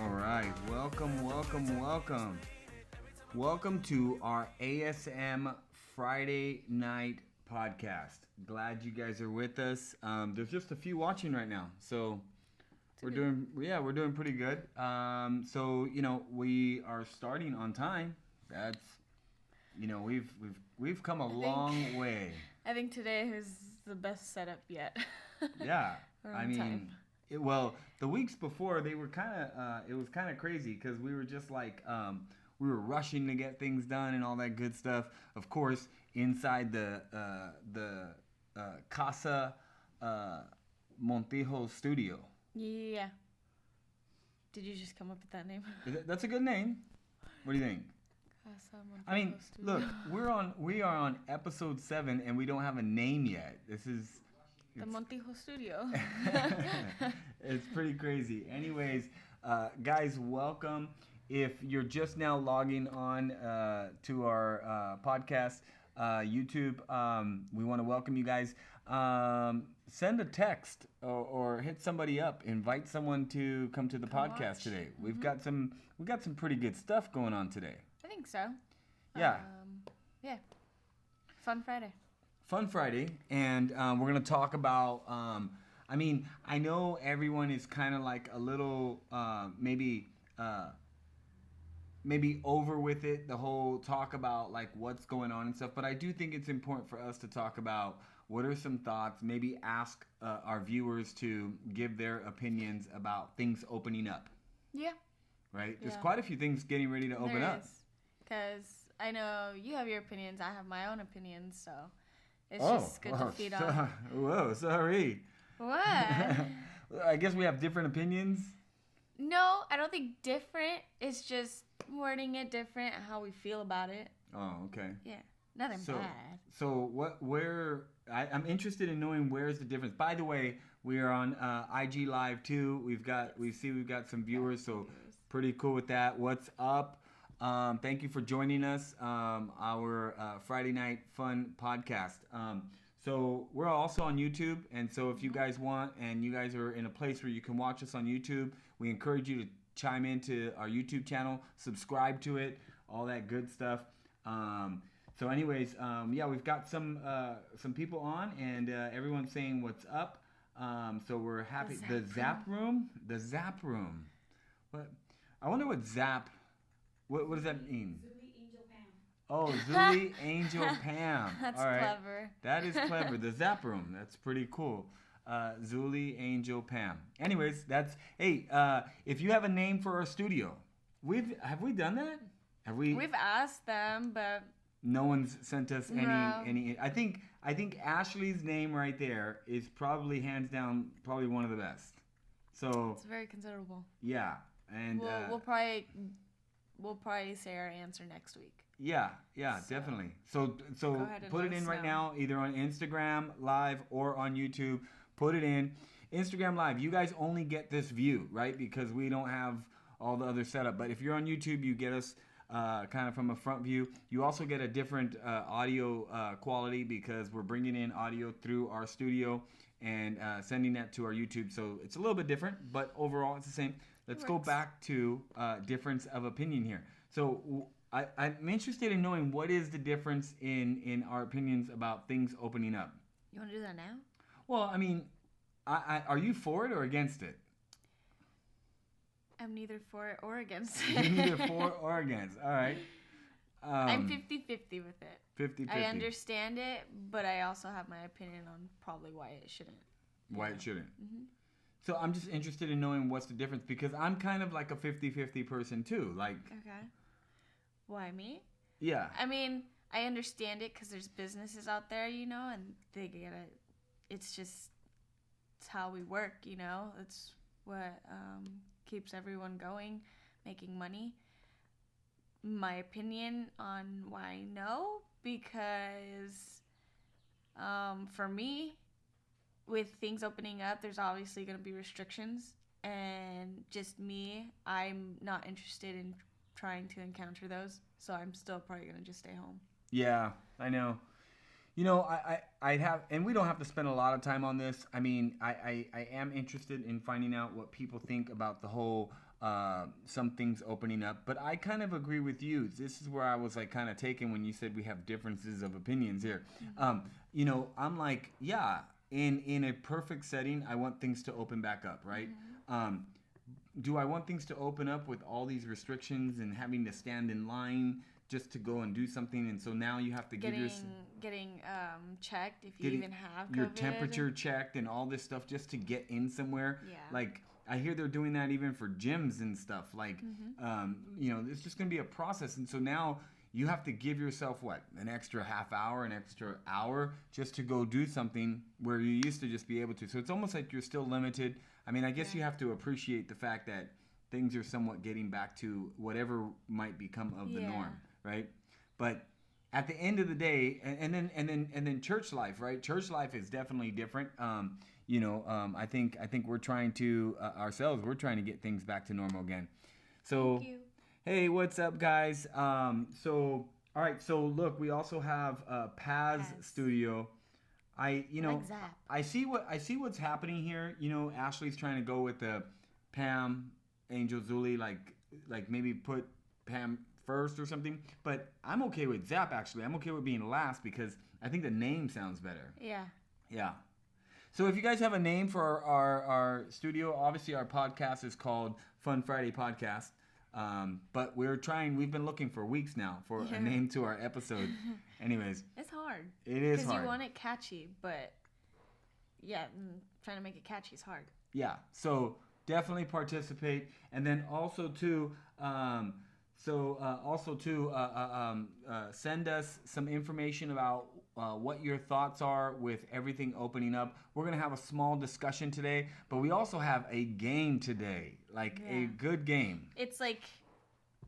All right, welcome. Welcome to our ASM Friday Night Podcast. Glad you guys are with us. There's just a few watching right now, so we're doing pretty good. We are starting on time. That's we've come a long way. I think today is the best setup yet. Yeah, I mean. The weeks before they were it was kind of crazy because we were just like we were rushing to get things done and all that good stuff. Of course, inside the Casa Montijo studio. Yeah. Did you just come up with that name? That's a good name. What do you think? Casa Montijo I mean, studio. look, we are on episode 7 and we don't have a name yet. This is the Montijo studio. It's pretty crazy. Anyways, guys, welcome. If you're just now logging on to our podcast, YouTube, we want to welcome you guys. Send a text or hit somebody up. Invite someone to come to the podcast today. We've got some pretty good stuff going on today. I think so. Yeah. Yeah. Fun Friday. Fun Friday, and we're going to talk about, I know everyone is kind of like a little, maybe over with it, the whole talk about like what's going on and stuff, but I do think it's important for us to talk about what are some thoughts, maybe ask our viewers to give their opinions about things opening up. Yeah. Right? There's quite a few things getting ready to open up. Because I know you have your opinions, I have my own opinions, so... It's just good to feed on. Whoa, sorry. What? I guess we have different opinions. No, I don't think different. It's just wording it different, how we feel about it. Oh, okay. Yeah, nothing bad. So I'm interested in knowing where's the difference. By the way, we are on IG Live too. We've got some viewers, so pretty cool with that. What's up? Thank you for joining us, our Friday Night Fun podcast. So we're also on YouTube, and so if you guys want and you guys are in a place where you can watch us on YouTube, we encourage you to chime into our YouTube channel, subscribe to it, all that good stuff. We've got some people on, and everyone's saying what's up. So we're happy. The Zap Room. What? I wonder what Zap. What does that mean? Zuli Angel Pam. Oh, Zuli Angel Pam. That's all right. clever. That is clever. The Zap Room. That's pretty cool. Zuli Angel Pam. Anyways, if you have a name for our studio, have we done that? We've asked them, but no one's sent us any. No. I think Ashley's name right there is probably hands down one of the best. So it's very considerable. Yeah, and we'll probably say our answer next week. Yeah, definitely. So put it in right now, either on Instagram Live or on YouTube. Put it in Instagram Live. You guys only get this view, right? Because we don't have all the other setup. But if you're on YouTube, you get us kind of from a front view. You also get a different audio quality because we're bringing in audio through our studio and sending that to our YouTube. So it's a little bit different, but overall it's the same. Let's go back to difference of opinion here. So I'm interested in knowing what is the difference in our opinions about things opening up. You want to do that now? Well, I mean, are you for it or against it? I'm neither for it or against You're it. neither for or against. All right. I'm 50-50 with it. 50-50. I understand it, but I also have my opinion on probably why it shouldn't. Why it shouldn't. Mm-hmm. So I'm just interested in knowing what's the difference because I'm kind of like a 50-50 person too. Like. Okay. Why me? Yeah. I mean, I understand it because there's businesses out there, and they get it. It's how we work, It's what keeps everyone going, making money. My opinion on why no, because for me, with things opening up, there's obviously going to be restrictions. And just me, I'm not interested in trying to encounter those. So I'm still probably going to just stay home. Yeah, I know. I have, and we don't have to spend a lot of time on this. I mean, I am interested in finding out what people think about the whole some things opening up. But I kind of agree with you. This is where I was like kind of taken when you said we have differences of opinions here. You know, I'm like, yeah, in a perfect setting, I want things to open back up, right? Do I want things to open up with all these restrictions and having to stand in line just to go and do something? And so now you have to getting checked if you even have COVID. Your temperature checked and all this stuff just to get in somewhere. Yeah. Like, I hear they're doing that even for gyms and stuff. Like, you know, it's just going to be a process. And so now you have to give yourself, what, an extra half hour, an extra hour just to go do something where you used to just be able to. So it's almost like you're still limited. I mean, I guess you have to appreciate the fact that things are somewhat getting back to whatever might become of the norm, right? But at the end of the day, and then church life, right? Church life is definitely different. You know, I think we're trying to we're trying to get things back to normal again. So, thank you. Hey, what's up, guys? So all right. So look, we also have Paz Studio. I see what's happening here. You know, Ashley's trying to go with the Pam, Angel, Zuli, like maybe put Pam first or something. But I'm okay with Zap, actually. I'm okay with being last because I think the name sounds better. Yeah. Yeah. So if you guys have a name for our studio, obviously our podcast is called Fun Friday Podcast. But we've been looking for weeks now for a name to our episode. Anyways. It's hard. It is hard. Because you want it catchy, but trying to make it catchy is hard. Yeah. So definitely participate. And then also too, send us some information about what your thoughts are with everything opening up. We're going to have a small discussion today, but we also have a game today, a good game. It's like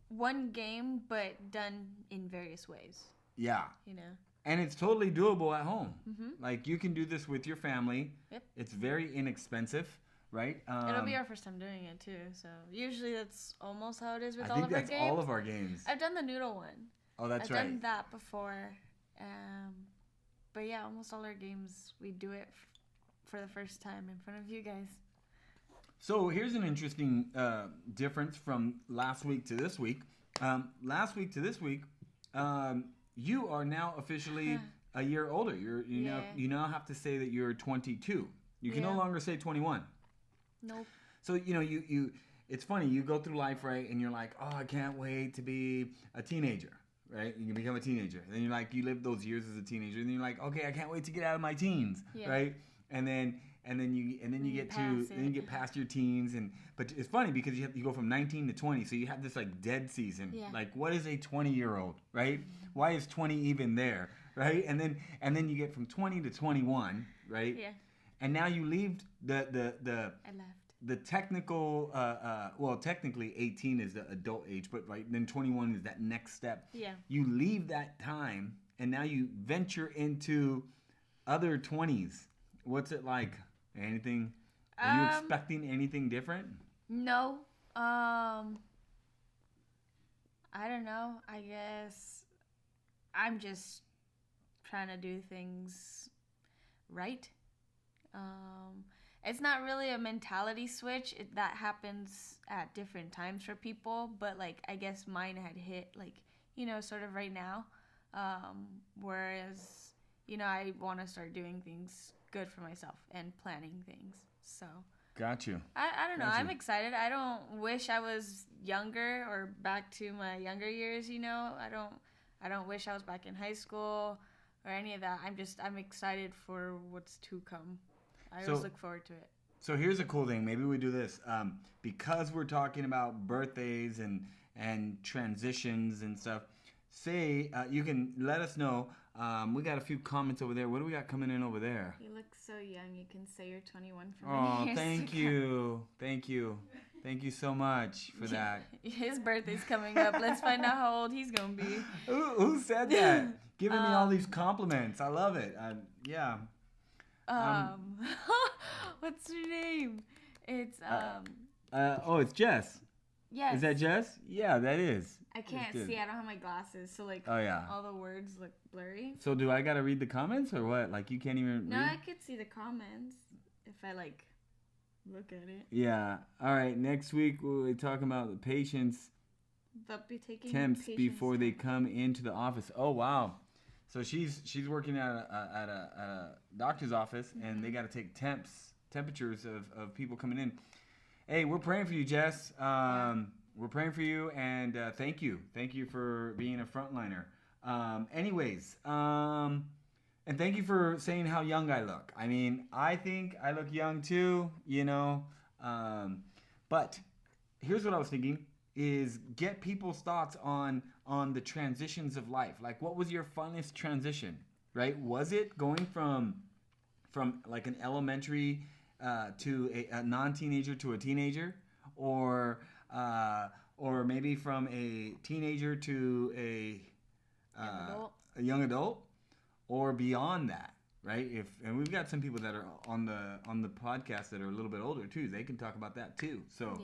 one game, but done in various ways. Yeah. You know? And it's totally doable at home. Like, you can do this with your family. Yep. It's very inexpensive. Right? It'll be our first time doing it too, so usually that's almost how it is with all of our games. I think that's all of our games. I've done the noodle one. Oh, that's right. I've done that before. But yeah, almost all our games, we do it for the first time in front of you guys. So here's an interesting difference from last week to this week. Last week to this week, you are now officially a year older. You now have to say that you're 22. You can no longer say 21. Nope. So, you it's funny. You go through life, right, and you're like, oh, I can't wait to be a teenager, right? You can become a teenager. And then you're like, you live those years as a teenager, and then you're like, okay, I can't wait to get out of my teens, right? And then you get past your teens, but it's funny because you go from 19 to 20, so you have this like dead season. Yeah. Like, what is a 20-year-old, right? Why is 20 even there, right? And then you get from 20 to 21, right? Yeah. And now you leave the technical, technically 18 is the adult age, but then 21 is that next step. Yeah. You leave that time, and now you venture into other 20s. What's it like? Anything? Are you expecting anything different? No. I don't know. I guess I'm just trying to do things right. It's not really a mentality switch. That happens at different times for people, but like I guess mine had hit sort of right now. Whereas I want to start doing things good for myself and planning things. So got you. I don't know. I'm excited. I don't wish I was younger or back to my younger years. I don't wish I was back in high school or any of that. I'm excited for what's to come. I always look forward to it. So here's a cool thing. Maybe we do this. Because we're talking about birthdays and transitions and stuff, say you can let us know. We got a few comments over there. What do we got coming in over there? You look so young. You can say you're 21 for many years. Oh, thank you. Thank you. Thank you so much for that. His birthday's coming up. Let's find out how old he's going to be. Who said that? Giving me all these compliments. I love it. Yeah. What's your name? It's it's Jess. Yes. Is that Jess? Yeah, that is. I can't see. I don't have my glasses, so all the words look blurry. So do I gotta read the comments or what? Like you can't even read? I could see the comments if I Look at it. Yeah. All right. Next week we'll be talking about the patients They'll be taking temps patients before they temps. come into the office. Oh wow. So she's working at a doctor's office, and they got to take temperatures of people coming in. Hey, we're praying for you, Jess. We're praying for you, and thank you for being a frontliner. Anyways, and thank you for saying how young I look. I mean, I think I look young too, you know. But here's what I was thinking: is get people's thoughts on the transitions of life. Like, what was your funnest transition? Right? Was it going from like an elementary to a non-teenager to a teenager, or or maybe from a teenager to a young adult, or beyond that, right? If and we've got some people that are on the podcast that are a little bit older too. They can talk about that too. So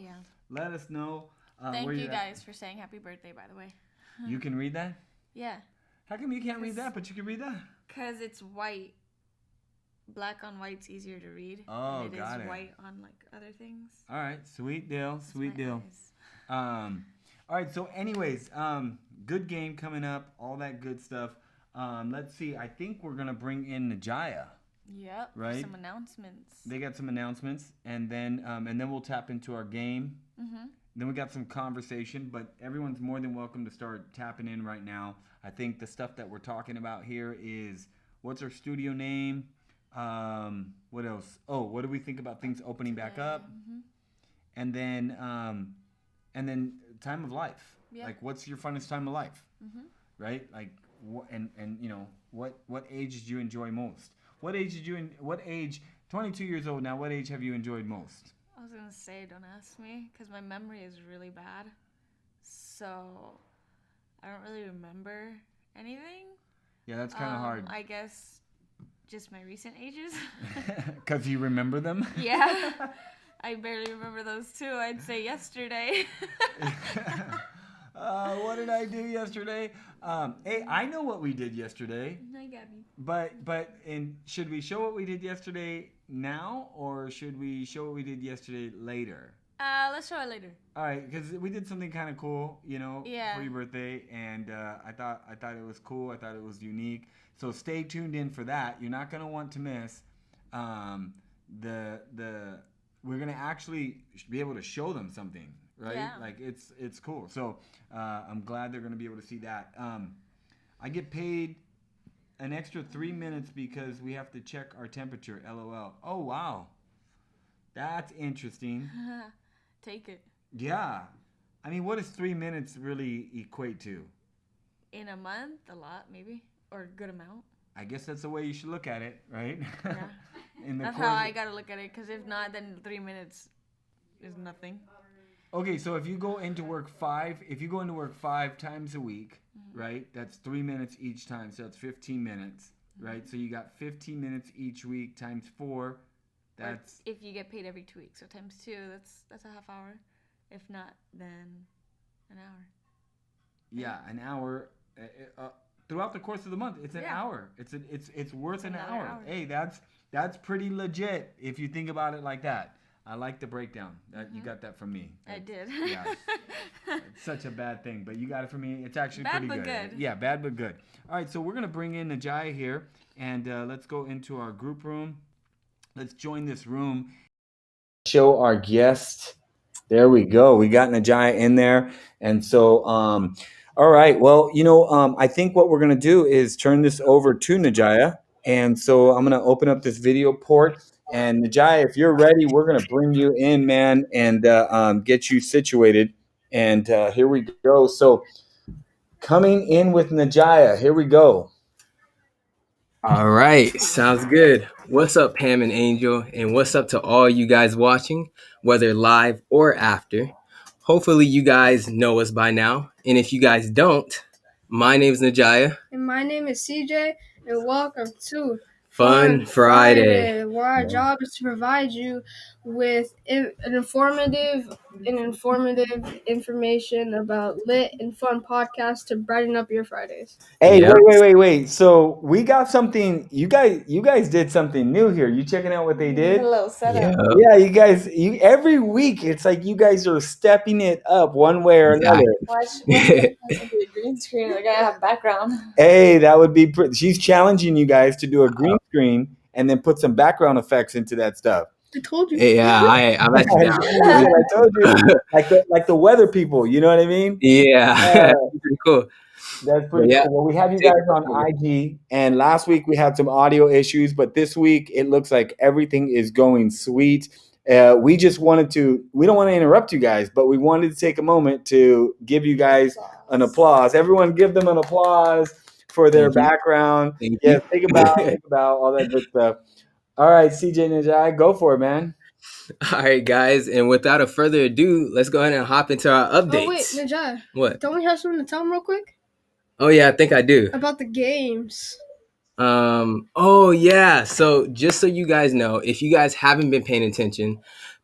let us know. Thank you guys for saying happy birthday, by the way. You can read that? Yeah. How come you can't read that, but you can read that? Because it's white. Black on white's easier to read. Oh, and got it. White on like other things. All right, sweet deal, sweet deal. Eyes. All right, so anyways, good game coming up, all that good stuff. Let's see. I think we're gonna bring in Najaya. Yep. Right. Some announcements. They got some announcements, and then we'll tap into our game. Mhm. Then we got some conversation, but everyone's more than welcome to start tapping in right now. I think the stuff that we're talking about here is what's our studio name? What else? Oh, what do we think about things opening back up? Mm-hmm. And then time of life. Yeah. Like, what's your funnest time of life? Mm-hmm. Right? Like, and you know, what age did you enjoy most? What age? 22 years old now. What age have you enjoyed most? I was gonna say, don't ask me, because my memory is really bad. So I don't really remember anything. Yeah, that's kind of hard. I guess just my recent ages. Because you remember them? Yeah. I barely remember those too. I'd say yesterday. What did I do yesterday? Hey, I know what we did yesterday. Hi, Gabby. But should we show what we did yesterday now, or should we show what we did yesterday later? Let's show it later. All right, because we did something kind of cool, you know, Yeah. for your birthday, and I thought it was cool. I thought it was unique. So stay tuned in for that. You're not gonna want to miss the. We're gonna actually be able to show them something, right? Yeah. Like it's cool. So I'm glad they're gonna be able to see that. I get paid an extra 3 minutes because we have to check our temperature. LOL. Oh wow, that's interesting. Take it. Yeah. I mean, what does 3 minutes really equate to? In a month, a lot maybe, or a good amount. I guess that's the way you should look at it, right? Yeah. That's how I gotta look at it, because if not, then 3 minutes is nothing. Okay, so if you go into work five times a week, right? That's 3 minutes each time, so that's 15 minutes, right? So you got 15 minutes each week times 4. That's if you get paid every 2 weeks, so times 2, that's a half hour. If not, then an hour. Yeah, an hour. Throughout the course of the month, it's an hour. It's worth an hour. Hey, that's pretty legit if you think about it like that. I like the breakdown. You got that from me. I did. Yeah. It's such a bad thing, but you got it from me. It's actually bad pretty but good. Yeah, bad but good. All right, so we're gonna bring in Najaya here, and let's go into our group room. Let's join this room. Show our guest. There we go. We got Najaya in there, and so all right. Well, I think what we're gonna do is turn this over to Najaya. And so I'm going to open up this video port. And Najaya, if you're ready, we're going to bring you in, man, and get you situated. And here we go. So coming in with Najaya. Here we go. All right. Sounds good. What's up, Pam and Angel? And what's up to all you guys watching, whether live or after? Hopefully you guys know us by now. And if you guys don't, my name is Najaya. And my name is CJ. And welcome to Fun Friday, where our job is to provide you with an informative information about lit and fun podcasts to brighten up your Fridays. Hey, Yep. wait. So we got something. You guys did something new here. You checking out what they did? A little setup. Yeah, you guys. Every week it's like you guys are stepping it up one way or another. Watch a green screen. Like I have background. Hey, that would be. She's challenging you guys to do a green screen and then put some background effects into that stuff. I told you. Yeah, I'm actually down. I told you, like the weather people. You know what I mean? Yeah, pretty cool. That's pretty cool. Well, we have you guys on IG, and last week we had some audio issues, but this week it looks like everything is going sweet. We just wanted to. We don't want to interrupt you guys, but we wanted to take a moment to give you guys an applause. Everyone, give them an applause for their background. Yes, think about all that good stuff. All right, CJ Najai, go for it, man. All right, guys, and without a further ado, let's go ahead and hop into our updates. Oh wait, Najai. What? Don't we have something to tell them real quick? Oh yeah, I think I do. About the games. Oh yeah. So just so you guys know, if you guys haven't been paying attention,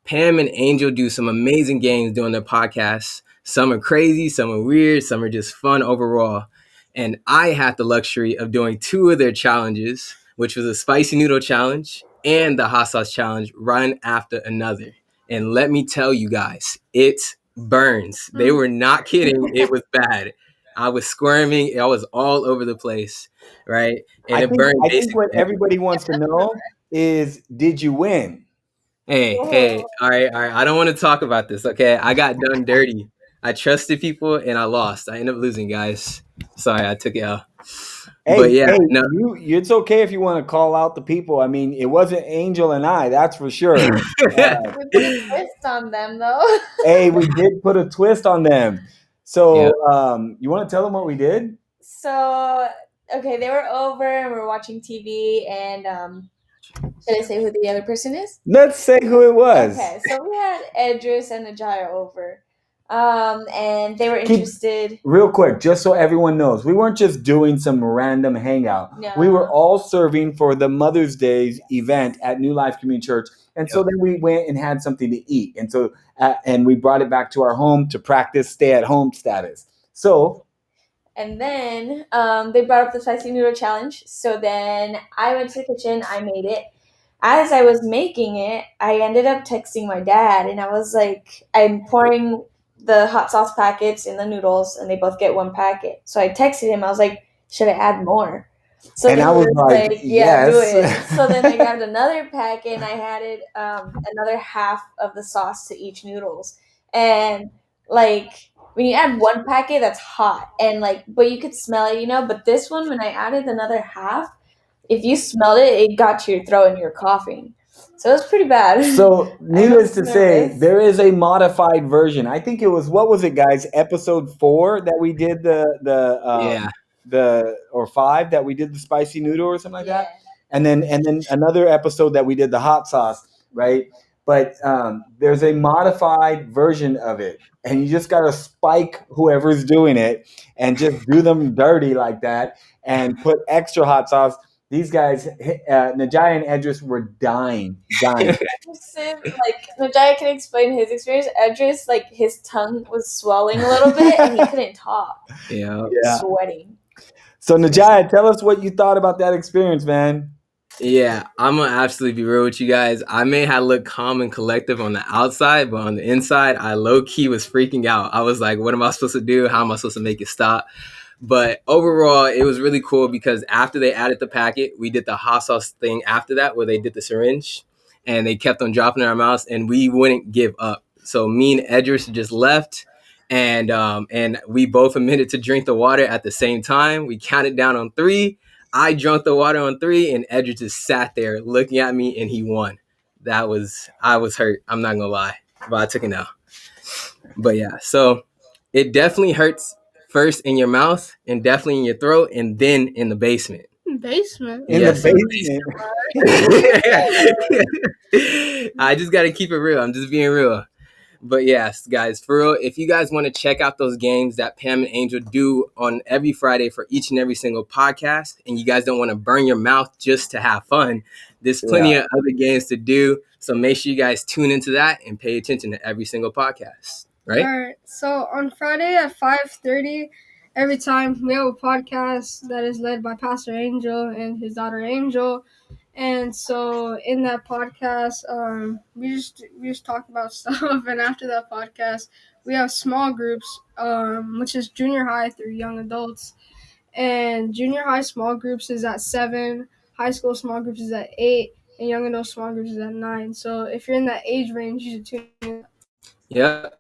Pam and Angel do some amazing games doing their podcasts. Some are crazy, some are weird, some are just fun overall. And I had the luxury of doing 2 of their challenges, which was a spicy noodle challenge and the hot sauce challenge, one after another. And let me tell you guys, it burns. They were not kidding. It was bad. I was squirming. I was all over the place, right? And I think what everybody wants to know is, did you win? Hey, all right. I don't want to talk about this, okay? I got done dirty. I trusted people and I lost. I ended up losing, guys. Sorry, I took it out. But yeah, no. It's okay if you want to call out the people. I mean, it wasn't Angel and I, that's for sure. We put a twist on them, though. Hey, we did put a twist on them. So, you want to tell them what we did? So, okay, they were over and we were watching TV, and should I say who the other person is? Let's say who it was. Okay, so we had Edris and Najaya over. And they were interested. Real quick, just so everyone knows, we weren't just doing some random hangout. No. We were all serving for the Mother's Day event at New Life Community Church. And so then we went and had something to eat. And so, and we brought it back to our home to practice stay-at-home status. So. And then they brought up the spicy noodle challenge. So then I went to the kitchen. I made it. As I was making it, I ended up texting my dad. And I was like, I'm pouring the hot sauce packets in the noodles, and they both get 1 packet. So I texted him. I was like, should I add more? So and I was like, yeah, do it. So then I grabbed another packet, and I added another half of the sauce to each noodles. And like, when you add 1 packet, that's hot, and but you could smell it, But this one, when I added another half, if you smelled it, it got to your throat and you're coughing. So it was pretty bad. So needless to say, there is a modified version. I think it was, what was it, guys? Episode 4 that we did or 5 that we did the spicy noodle or something like that. And then another episode that we did the hot sauce, right? But there's a modified version of it, and you just gotta spike whoever's doing it and just do them dirty like that and put extra hot sauce. These guys, Najai and Edris, were dying. Najai can explain his experience. Edris, his tongue was swelling a little bit, and he couldn't talk. Yeah. Sweating. So Najai, tell us what you thought about that experience, man. Yeah, I'm gonna absolutely be real with you guys. I may have looked calm and collective on the outside, but on the inside, I low-key was freaking out. I was like, what am I supposed to do? How am I supposed to make it stop? But overall, it was really cool because after they added the packet, we did the hot sauce thing after that, where they did the syringe and they kept on dropping in our mouths, and we wouldn't give up. So me and Edris just left, and we both admitted to drink the water at the same time. We counted down on 3. I drank the water on 3, and Edris just sat there looking at me, and he won. I was hurt. I'm not gonna lie, but I took it now. But yeah, so it definitely hurts. First in your mouth, and definitely in your throat, and then in the basement. Basement? In the basement. I just got to keep it real. I'm just being real. But yes, guys, for real, if you guys want to check out those games that Pam and Angel do on every Friday for each and every single podcast, and you guys don't want to burn your mouth just to have fun, there's plenty of other games to do. So make sure you guys tune into that and pay attention to every single podcast. Right? All right. So on Friday at 5:30, every time we have a podcast that is led by Pastor Angel and his daughter Angel. And so in that podcast, we just talk about stuff. And after that podcast, we have small groups, which is junior high through young adults. And junior high small groups is at 7, high school small groups is at 8, and young adult small groups is at 9. So if you're in that age range, you should tune in. Yep.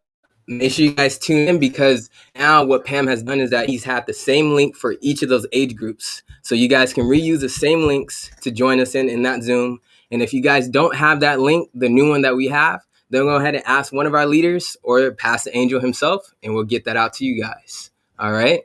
Make sure you guys tune in, because now what Pam has done is that he's had the same link for each of those age groups. So you guys can reuse the same links to join us in that Zoom. And if you guys don't have that link, the new one that we have, then go ahead and ask one of our leaders or Pastor Angel himself, and we'll get that out to you guys. All right.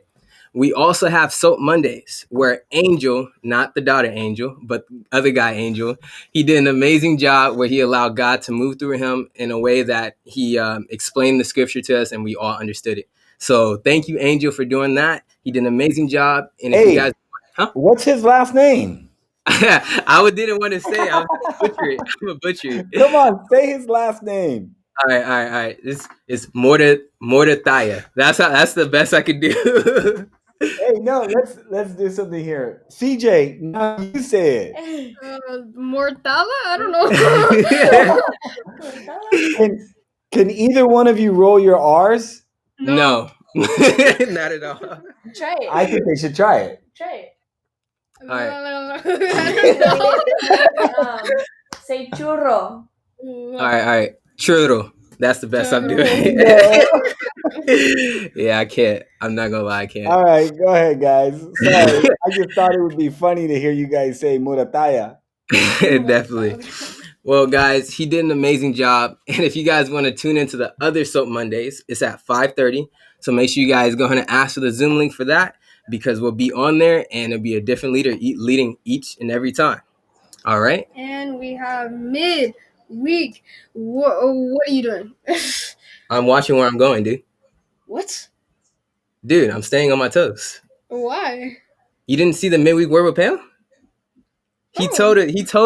We also have Soap Mondays, where Angel, not the daughter Angel, but the other guy Angel, he did an amazing job where he allowed God to move through him in a way that he explained the scripture to us and we all understood it. So thank you, Angel, for doing that. He did an amazing job. And if you guys, what's his last name? I didn't want to say it. I was going to butcher it. Come on, say his last name. All right. This is Mordataya. That's the best I could do. Hey, no, let's do something here. CJ, now you say it. Mortala? I don't know. Can either one of you roll your R's? No. Not at all. Try it. I think they should try it. Try it. All right. I don't know. Say churro. All right. Churro. That's the best I'm doing. Yeah, I can't. I'm not gonna lie, I can't. All right, go ahead, guys. Sorry, I just thought it would be funny to hear you guys say Murataya. Definitely. Well, guys, he did an amazing job. And if you guys want to tune into the other Soap Mondays, it's at 5:30. So make sure you guys go ahead and ask for the Zoom link for that, because we'll be on there and it'll be a different leader leading each and every time. All right. And we have midweek. What are you doing? I'm watching where I'm going, dude. What? Dude, I'm staying on my toes. Why? You didn't see the midweek word with Pam? He told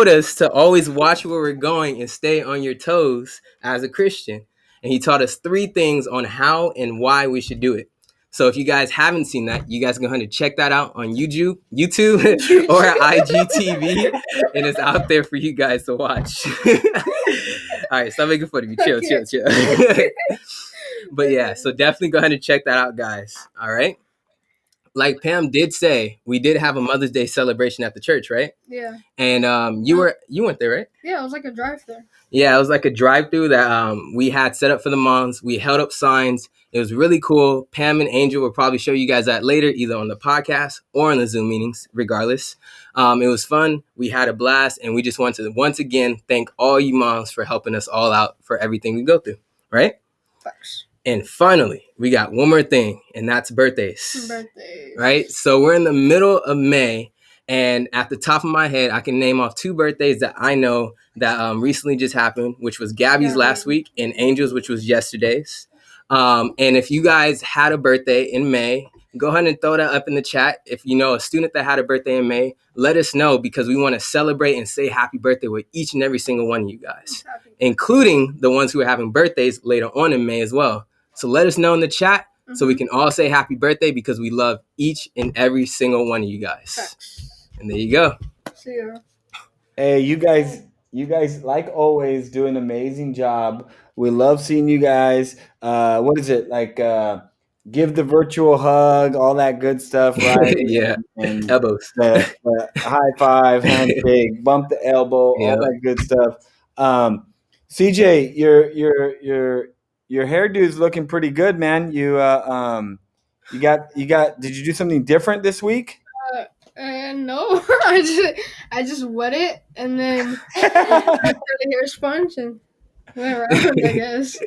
us to always watch where we're going and stay on your toes as a Christian. And he taught us 3 things on how and why we should do it. So if you guys haven't seen that, you guys can go ahead and check that out on YouTube or IGTV. And it's out there for you guys to watch. All right, stop making fun of me. Chill. But yeah, so definitely go ahead and check that out, guys. All right. Like Pam did say, we did have a Mother's Day celebration at the church, right? Yeah. And you went there, right? Yeah, it was like a drive-through. Yeah, it was like a drive-through that we had set up for the moms. We held up signs. It was really cool. Pam and Angel will probably show you guys that later, either on the podcast or on the Zoom meetings, regardless. It was fun. We had a blast, and we just want to once again thank all you moms for helping us all out for everything we go through, right? Thanks. And finally, we got one more thing, and that's birthdays. Right? So we're in the middle of May, and at the top of my head, I can name off 2 birthdays that I know that recently just happened, which was Gabby's last week and Angel's, which was yesterday's. And if you guys had a birthday in May, go ahead and throw that up in the chat. If you know a student that had a birthday in May, let us know, because we want to celebrate and say happy birthday with each and every single one of you guys, including the ones who are having birthdays later on in May as well. So let us know in the chat so we can all say happy birthday, because we love each and every single one of you guys. And there you go. See ya. Hey, you guys, like always, do an amazing job. We love seeing you guys. What is it? Like, give the virtual hug, all that good stuff, right? Yeah. And elbows. The high five, handshake, bump the elbow, all that good stuff. CJ, your hairdo's looking pretty good, man. You got. Did you do something different this week? No, I just wet it and then I put a hair sponge and went around, I guess.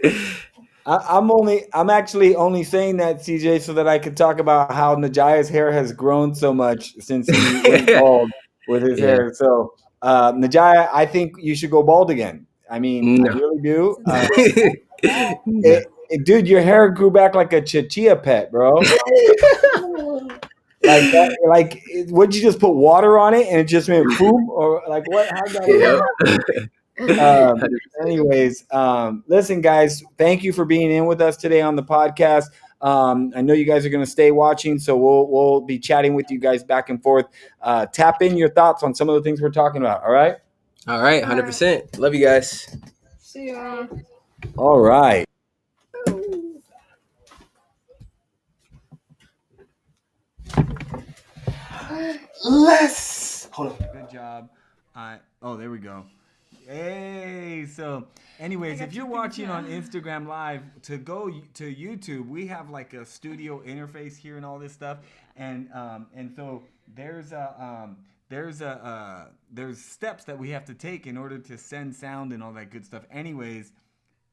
I'm actually only saying that, CJ, so that I could talk about how Najaya's hair has grown so much since he went bald with his hair. So, Najaya, I think you should go bald again. I mean, I really do. Dude, your hair grew back like a chia pet, bro. Like that, would you just put water on it and it just made boom, or like what? How'd that work? Um, anyways, listen, guys, thank you for being in with us today on the podcast. I know you guys are going to stay watching, so we'll be chatting with you guys back and forth. Tap in your thoughts on some of the things we're talking about. All right. All right, 100%. Love you guys. See ya. All right. Hold on. Good job. Oh, there we go. Hey, so anyways, if you're watching on Instagram Live, to go to YouTube, we have like a studio interface here and all this stuff, and so there's steps that we have to take in order to send sound and all that good stuff. Anyways,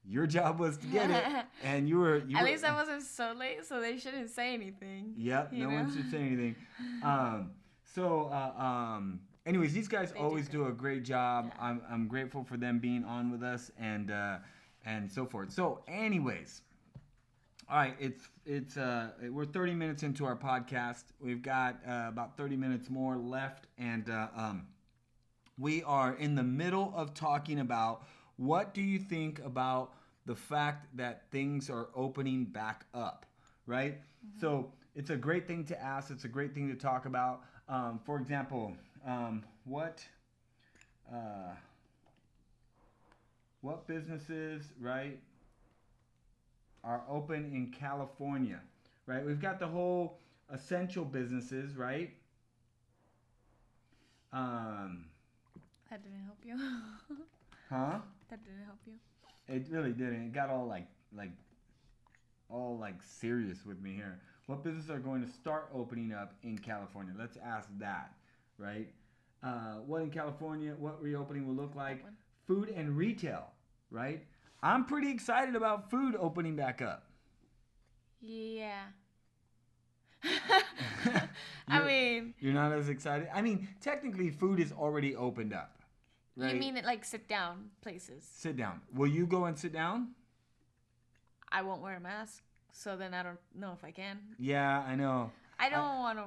your job was to get it, and you were At least I wasn't so late, so they shouldn't say anything. Yep, no one should say anything. Anyways, these guys always do a great job. Yeah. I'm grateful for them being on with us and so forth. So, anyways, all right, we're 30 minutes into our podcast. We've got about 30 minutes more left, and we are in the middle of talking about what do you think about the fact that things are opening back up, right? Mm-hmm. So it's a great thing to ask. It's a great thing to talk about. For example, what businesses, right, are open in California, right? We've got the whole essential businesses, right? That didn't help you. Huh? That didn't help you. It really didn't. It got all serious with me here. What businesses are going to start opening up in California? Let's ask that, right? What in California, what reopening will look like? Food and retail, right? I'm pretty excited about food opening back up. Yeah. I mean... You're not as excited? I mean, technically food is already opened up. Right? You mean it like sit down places? Sit down. Will you go and sit down? I won't wear a mask, so then I don't know if I can. Yeah, I know. I don't want to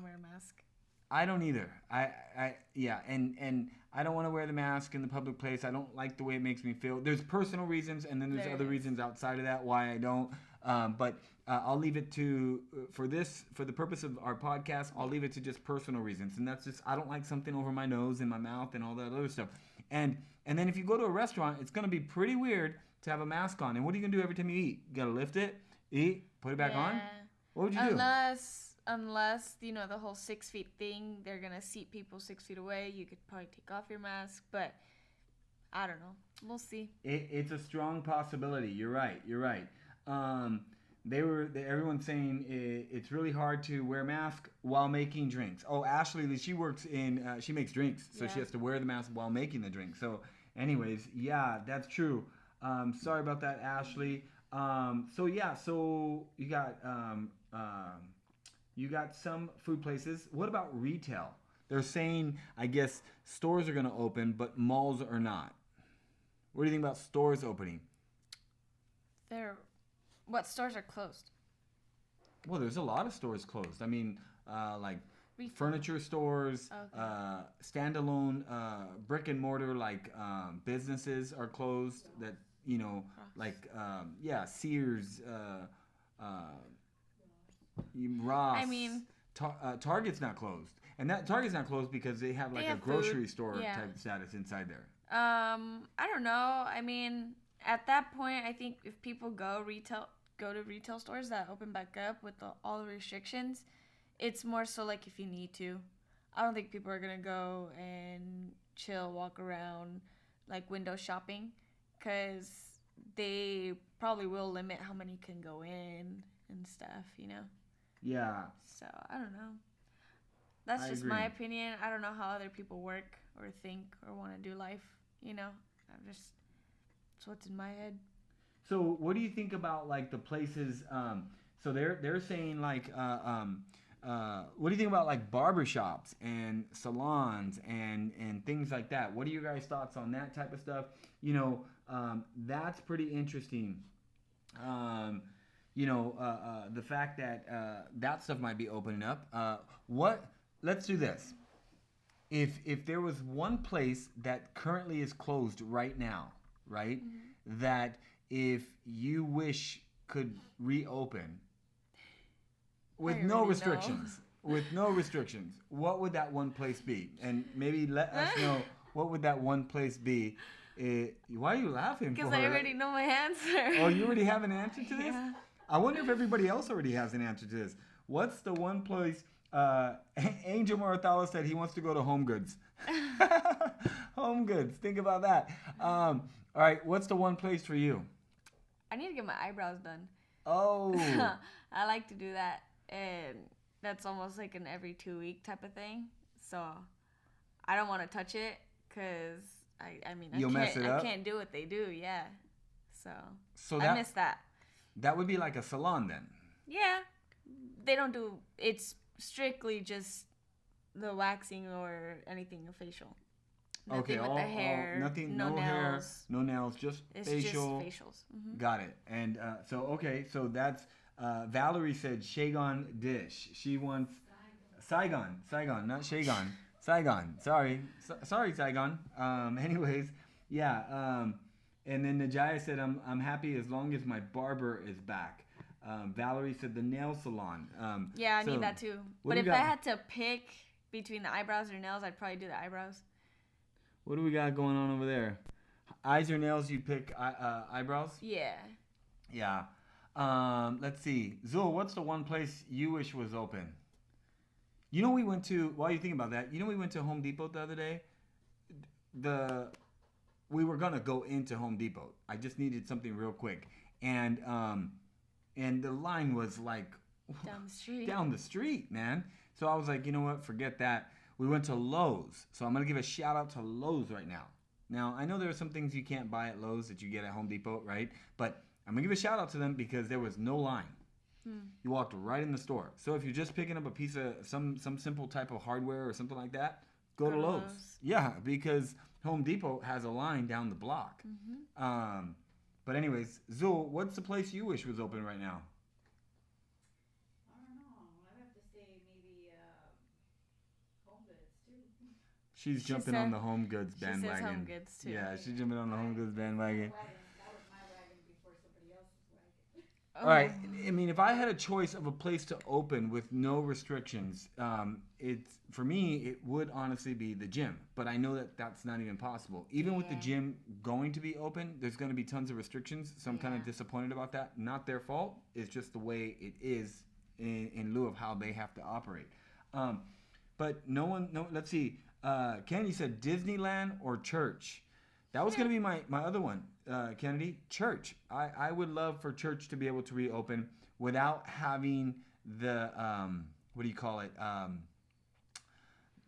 wear a mask. I don't either. And I don't want to wear the mask in the public place. I don't like the way it makes me feel. There's personal reasons, and then there's other reasons outside of that why I don't. But I'll leave it to for the purpose of our podcast. I'll leave it to just personal reasons, and that's just I don't like something over my nose and my mouth and all that other stuff. And then if you go to a restaurant, it's gonna be pretty weird to have a mask on. And what are you gonna do every time you eat? You gotta lift it, eat, put it back on. What would you do? Unless, the whole 6 feet thing, they're going to seat people 6 feet away. You could probably take off your mask, but I don't know. We'll see. It's a strong possibility. You're right. Everyone's saying it's really hard to wear a mask while making drinks. Oh, Ashley, she works she makes drinks, so she has to wear the mask while making the drink. So anyways, yeah, that's true. Sorry about that, Ashley. So you got some food places. What about retail? They're saying, I guess, stores are going to open, but malls are not. What do you think about stores opening? What stores are closed? Well, there's a lot of stores closed. I mean, like retail. Furniture stores, standalone brick and mortar businesses are closed. That Sears. Ross. I mean, Target's not closed, and that Target's not closed because they have a grocery store type status inside there. I don't know. I mean, at that point, I think if people go to retail stores that open back up with all the restrictions, it's more so like if you need to. I don't think people are gonna go and chill, walk around, like window shopping, because they probably will limit how many can go in and stuff, Yeah. So, I don't know. That's just my opinion. I don't know how other people work or think or want to do life, it's what's in my head. So, what do you think about, the places, so they're saying, what do you think about, barbershops and salons and things like that? What are your guys' thoughts on that type of stuff? That's pretty interesting. The fact that that stuff might be opening up. Let's do this. if there was one place that currently is closed right now, right, that if you wish could reopen with no restrictions, what would that one place be? And maybe let us know what would that one place be. Why are you laughing? Because I already know my answer. Oh, you already have an answer to this? I wonder if everybody else already has an answer to this. What's the one place? Angel Marathala said he wants to go to Home Goods. Home Goods. Think about that. All right. What's the one place for you? I need to get my eyebrows done. Oh. I like to do that. And that's almost like an every 2 week type of thing. So I don't want to touch it because I can't do what they do. Yeah. So I miss that. That would be like a salon then. Yeah. They don't do, it's strictly just the waxing or anything facial. Nothing with the hair. Nothing, no nails. Hair, no nails, just facial. Just facials. Mm-hmm. Got it. And so that's, Valerie said Shagon dish. She wants Saigon, not Shagon. Saigon. Sorry, Saigon. Anyways, yeah. And then Najaya said, I'm happy as long as my barber is back. Valerie said the nail salon. I need that too. But if I had to pick between the eyebrows or nails, I'd probably do the eyebrows. What do we got going on over there? Eyes or nails, you pick eyebrows? Yeah. Yeah. Let's see. Zul, what's the one place you wish was open? You know, we went to, while you think about that, we went to Home Depot the other day. We were going to go into Home Depot. I just needed something real quick. And the line was like down the street, man. So I was like, you know what? Forget that. We went to Lowe's. So I'm going to give a shout out to Lowe's right now. Now, I know there are some things you can't buy at Lowe's that you get at Home Depot, right? But I'm going to give a shout out to them because there was no line. You walked right in the store. So if you're just picking up a piece of some simple type of hardware or something like that, go to Lowe's. Yeah, because Home Depot has a line down the block. Mm-hmm. But anyways, Zul, what's the place you wish was open right now? I don't know. I'd have to say maybe Home Goods too. She's jumping on the Home Goods bandwagon. She says Home Goods too. Yeah, she's jumping on the Home Goods bandwagon. That was my wagon before somebody else's wagon. All right. I mean, if I had a choice of a place to open with no restrictions, for me, it would honestly be the gym. But I know that that's not even possible. Even with the gym going to be open, there's going to be tons of restrictions. So I'm kind of disappointed about that. Not their fault. It's just the way it is in lieu of how they have to operate. But let's see. Kennedy said Disneyland or church. That was going to be my other one, Kennedy. Church. I would love for church to be able to reopen without having the what do you call it?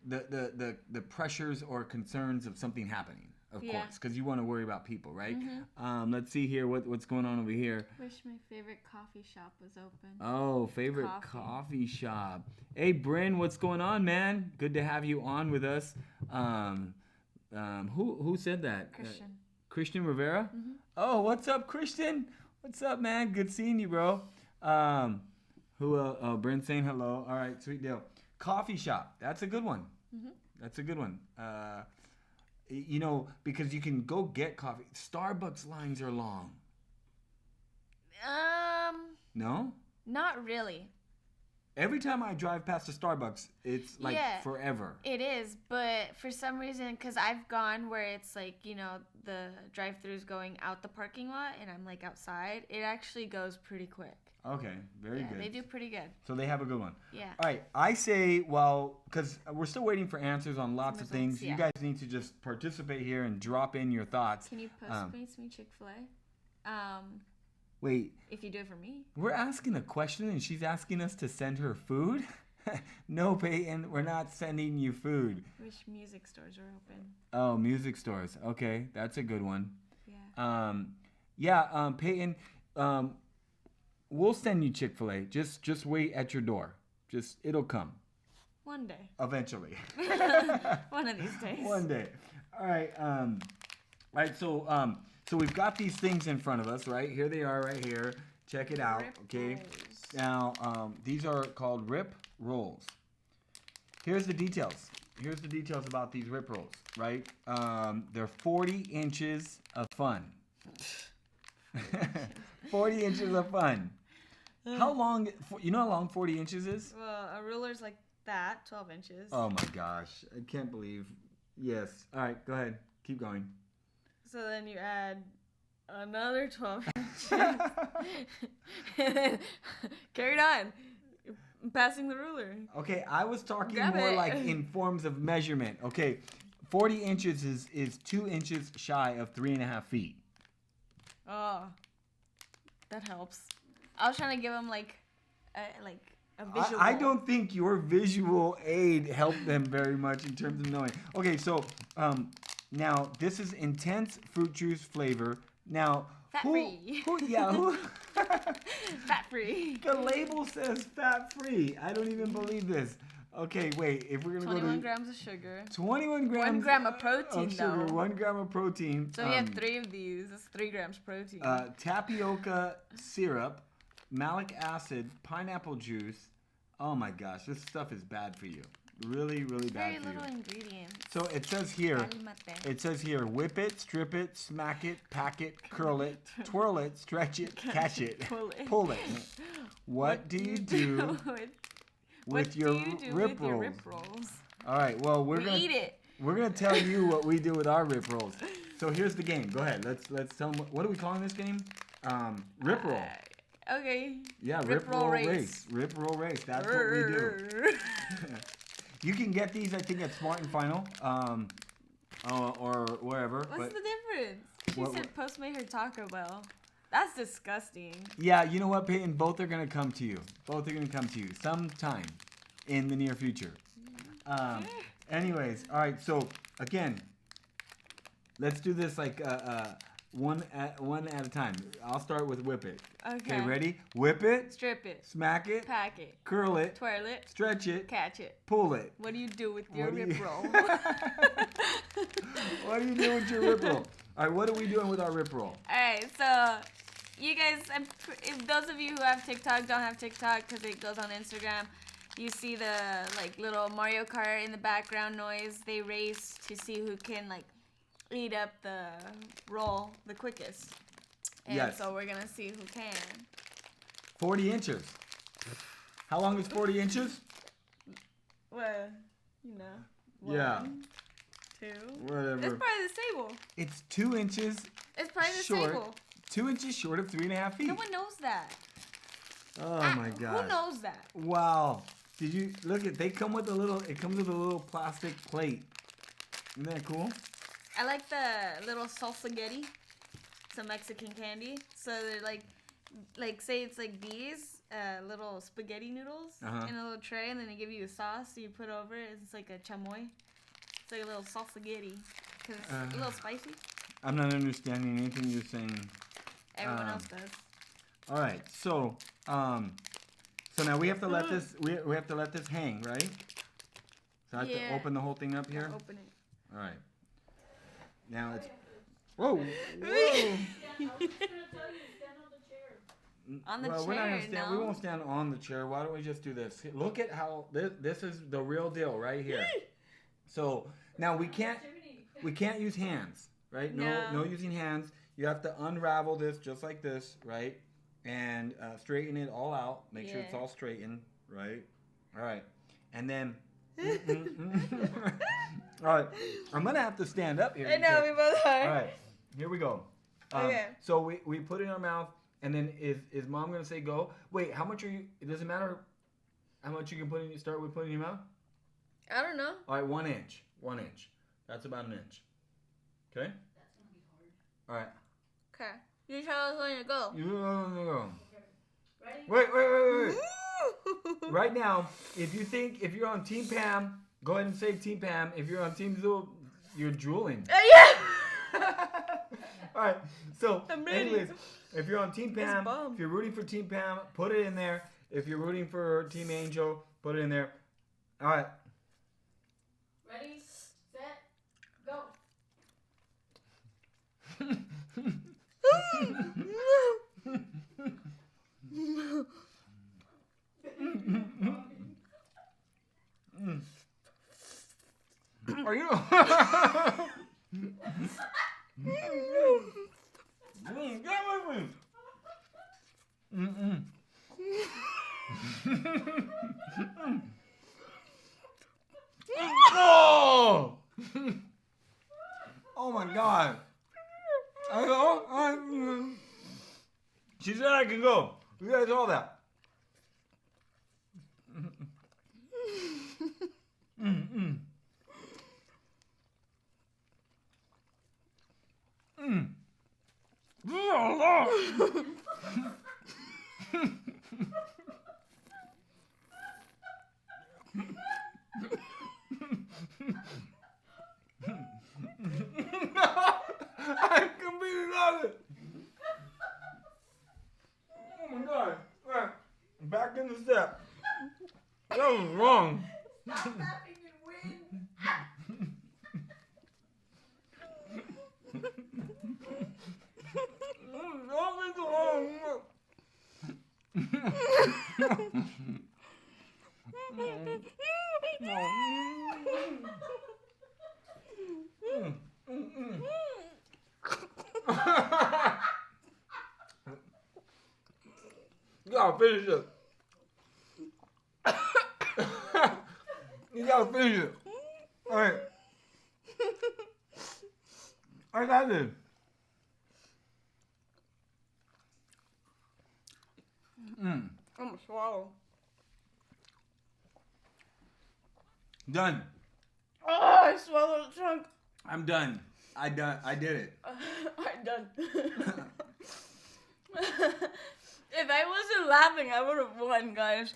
The pressures or concerns of something happening, of course, because you want to worry about people, right? Mm-hmm. Let's see here what's going on over here. Wish my favorite coffee shop was open. Oh, favorite coffee shop. Hey, Bryn, what's going on, man? Good to have you on with us. Who said that? Christian Rivera? Mm-hmm. Oh, what's up, Christian? What's up, man? Good seeing you, bro. Bryn's saying hello. All right, sweet deal. Coffee shop. That's a good one. Mm-hmm. That's a good one. Because you can go get coffee. Starbucks lines are long. No? Not really. Every time I drive past a Starbucks, it's like forever. It is, but for some reason, because I've gone where it's like, the drive-thru's going out the parking lot and I'm like outside, it actually goes pretty quick. Okay, very good. They do pretty good. So they have a good one. Yeah. All right, I say, because we're still waiting for answers on lots of things. Yeah. You guys need to just participate here and drop in your thoughts. Can you post me Chick-fil-A? Wait. If you do it for me. We're asking a question and she's asking us to send her food? No, Peyton, we're not sending you food. Which music stores are open? Oh, music stores. Okay, that's a good one. Yeah. Peyton, we'll send you Chick-fil-A. Just wait at your door. It'll come. One day. Eventually. One of these days. One day. All right. So we've got these things in front of us, right? Here they are right here. Check it out, okay? Rolls. Now, these are called Rip Rolls. Here's the details. here's the details about these rip rolls, right? They're 40 inches of fun. 40 inches of fun. How long, you know how long 40 inches is? Well, a ruler's like that, 12 inches. Oh my gosh, I can't believe. Yes. All right, go ahead. Keep going. So then you add another 12 inches. Carried on. Passing the ruler. Okay, I was talking Grab more it. like in forms of measurement. Okay, 40 inches is 2 inches shy of 3.5 feet. Oh, that helps. I was trying to give him like a visual. I don't think your visual aid helped them very much in terms of knowing. Okay, so now this is intense fruit juice flavor. Now, Fat-free. who Fat free. The label says fat free. I don't even believe this. Okay, wait. If we're gonna 21 go to grams of sugar. 21 grams. 1 gram of protein, of sugar, though. 1 gram of protein. So we have 3 of these. That's 3 grams protein. Tapioca syrup, malic acid, pineapple juice. Oh my gosh, this stuff is bad for you. Really, really bad Very for you. little ingredients. So it says here, Cálmate. whip it, strip it, smack it, pack it, curl it, twirl it, stretch it, catch it, pull it. What do you do with your rip rolls? All right, well We eat it. We're gonna tell you what we do with our rip rolls. So here's the game. Go ahead. Let's tell them what are we calling this game? Rip roll. Okay. Yeah, rip roll race. Rip roll race. That's what we do. You can get these, I think, at Smart and Final, or wherever. What's the difference? She What- said Postmate her Taco Bell. That's disgusting. Yeah, you know what, Peyton? Both are gonna come to you. Both are gonna come to you sometime in the near future. Anyways, all right. So again, let's do this like one at a time. I'll start with whip it. Okay. Ready? Whip it. Strip it. Smack it. Pack it. Curl it. Twirl it. Stretch it. Catch it. Pull it. What do you do with your What do you- rip roll? What do you do with your rip roll? All right, what are we doing with our rip roll? Alright, so you guys, if those of you who have TikTok don't have TikTok because it goes on Instagram, you see the like little Mario Kart in the background noise. They race to see who can like eat up the roll the quickest. And Yes. so we're gonna see who can. 40 inches. How long is 40 inches? Well, you know. Yeah. 1, 2. Whatever. It's probably the stable. It's 2 inches It's probably the short. stable. 2 inches short of 3.5 feet. No one knows that. Oh my god. Who knows that? Wow. Did you look at? They come with a little. It comes with a little plastic plate. Isn't that cool? I like the little salsagetti. It's a Mexican candy. So they're like say it's like these little spaghetti noodles in a little tray, and then they give you a sauce. So you put over it. It's like a chamoy. It's like a little salsagetti because it's a little spicy. I'm not understanding anything you're saying. Everyone else does. All right. So so now we have to let this. We have to let this hang, right? So I have to open the whole thing up here. Open it. All right. Now it's. Whoa! Whoa! Yeah, I was just gonna tell you, stand on the chair. On the Well, we're not chair, gonna stand. We no. won't stand on the chair. Why don't we just do this? Look at how this is the real deal right here. So now we can't use hands, right? No using hands. You have to unravel this just like this, right? And straighten it all out. Make sure it's all straightened, right? All right, and then. All right, I'm gonna have to stand up here. I know, we both are. All right, here we go. Okay. So we put it in our mouth, and then is mom gonna say go? Wait, how much are you? It doesn't matter how much you can put in. Start with putting in your mouth. I don't know. All right, 1 inch. 1 inch. That's about an inch. Okay. That's gonna be hard. All right. Okay. You tell us when to go. You go. Ready? Wait. Right now, if you're on Team Pam, go ahead and say Team Pam. If you're on Team Zul, you're drooling. Yeah. All right. So, I'm ready. anyways, if you're on Team Pam, bummed. if you're rooting for Team Pam, put it in there. If you're rooting for Team Angel, put it in there. All right. Ready, set, go. Are you? Get with me. Oh! Oh my God! I go. She said I can go. You guys saw that. This is a lot. I completely love it. Oh my God. Right. Back in the step. That was wrong. Stop laughing and win. You gotta finish it. You gotta finish it. Alright. I got this. I'm gonna swallow. Done. Oh, I swallowed a chunk. I'm done. I did it. I'm done. If I wasn't laughing, I would have won, guys.